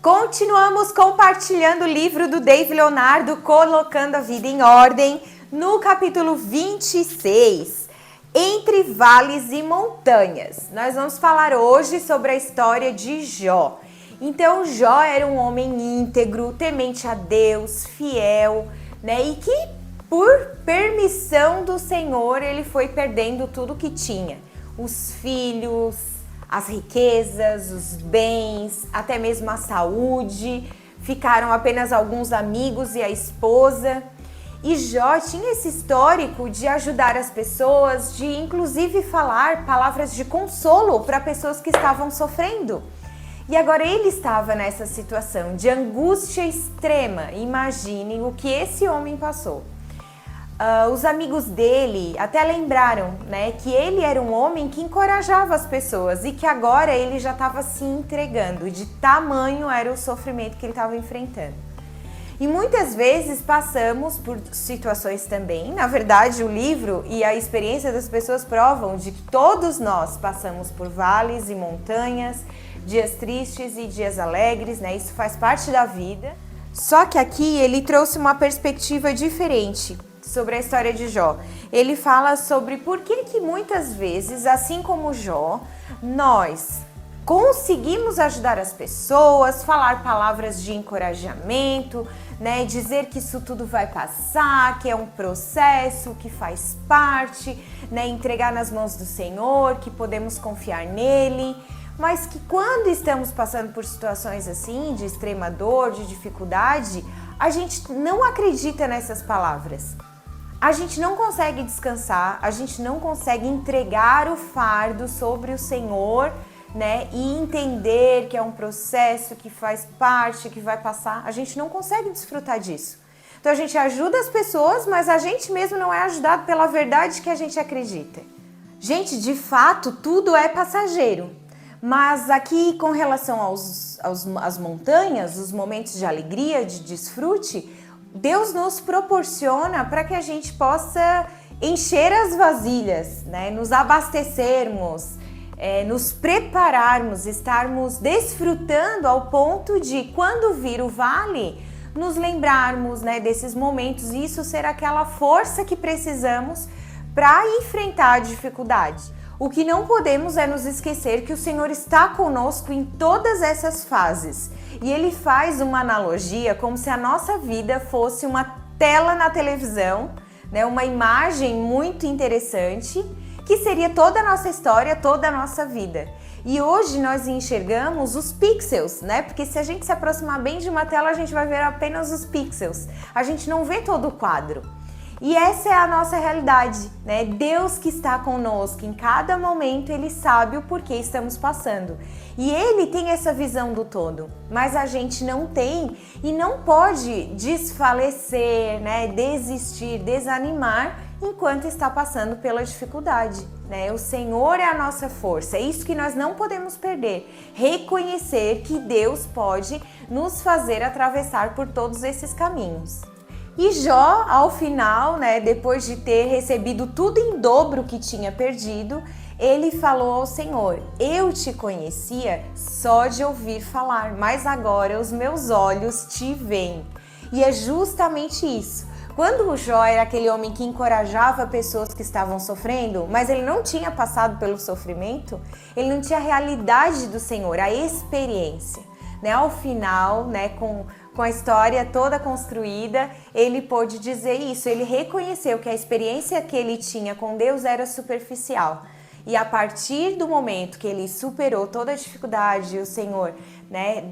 Continuamos compartilhando o livro do Dave Leonardo, Colocando a Vida em Ordem, no capítulo 26, Entre Vales e Montanhas. Nós vamos falar hoje sobre a história de Jó. Então, Jó era um homem íntegro, temente a Deus, fiel, e que, por permissão do Senhor, ele foi perdendo tudo que tinha. Os filhos, as riquezas, os bens, até mesmo a saúde, ficaram apenas alguns amigos e a esposa. E Jó tinha esse histórico de ajudar as pessoas, de inclusive falar palavras de consolo para pessoas que estavam sofrendo. E agora ele estava nessa situação de angústia extrema. Imaginem o que esse homem passou. Os amigos dele até lembraram, que ele era um homem que encorajava as pessoas e que agora ele já estava se entregando, de tamanho era o sofrimento que ele estava enfrentando. E muitas vezes passamos por situações também, na verdade o livro e a experiência das pessoas provam de que todos nós passamos por vales e montanhas, dias tristes e dias alegres, isso faz parte da vida. Só que aqui ele trouxe uma perspectiva diferente sobre a história de Jó. Ele fala sobre por que muitas vezes, assim como Jó, nós conseguimos ajudar as pessoas, falar palavras de encorajamento, dizer que isso tudo vai passar, que é um processo, que faz parte, entregar nas mãos do Senhor, que podemos confiar nele, mas que quando estamos passando por situações assim, de extrema dor, de dificuldade, a gente não acredita nessas palavras. A gente não consegue descansar, a gente não consegue entregar o fardo sobre o Senhor, e entender que é um processo que faz parte, que vai passar. A gente não consegue desfrutar disso. Então a gente ajuda as pessoas, mas a gente mesmo não é ajudado pela verdade que a gente acredita. Gente, de fato, tudo é passageiro. Mas aqui, com relação às montanhas, os momentos de alegria, de desfrute, Deus nos proporciona para que a gente possa encher as vasilhas, nos abastecermos, nos prepararmos, estarmos desfrutando ao ponto de, quando vir o vale, nos lembrarmos desses momentos e isso ser aquela força que precisamos para enfrentar a dificuldade. O que não podemos é nos esquecer que o Senhor está conosco em todas essas fases. E Ele faz uma analogia como se a nossa vida fosse uma tela na televisão, uma imagem muito interessante, que seria toda a nossa história, toda a nossa vida. E hoje nós enxergamos os pixels, porque se a gente se aproximar bem de uma tela, a gente vai ver apenas os pixels. A gente não vê todo o quadro. E essa é a nossa realidade, Deus que está conosco em cada momento, Ele sabe o porquê estamos passando. E Ele tem essa visão do todo, mas a gente não tem e não pode desfalecer, desistir, desanimar enquanto está passando pela dificuldade. O Senhor é a nossa força, é isso que nós não podemos perder. Reconhecer que Deus pode nos fazer atravessar por todos esses caminhos. E Jó, ao final, depois de ter recebido tudo em dobro que tinha perdido, ele falou ao Senhor: eu te conhecia só de ouvir falar, mas agora os meus olhos te veem. E é justamente isso. Quando o Jó era aquele homem que encorajava pessoas que estavam sofrendo, mas ele não tinha passado pelo sofrimento, ele não tinha a realidade do Senhor, a experiência. Ao final, com a história toda construída, ele pôde dizer isso. Ele reconheceu que a experiência que ele tinha com Deus era superficial. E a partir do momento que ele superou toda a dificuldade, o Senhor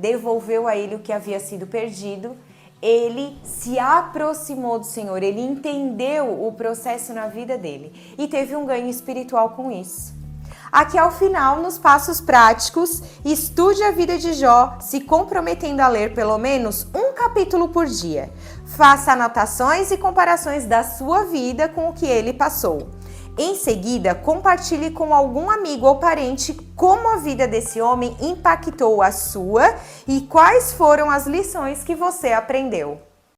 devolveu a ele o que havia sido perdido, ele se aproximou do Senhor, ele entendeu o processo na vida dele e teve um ganho espiritual com isso. Aqui ao final, nos passos práticos, estude a vida de Jó, se comprometendo a ler pelo menos um capítulo por dia. Faça anotações e comparações da sua vida com o que ele passou. Em seguida, compartilhe com algum amigo ou parente como a vida desse homem impactou a sua e quais foram as lições que você aprendeu.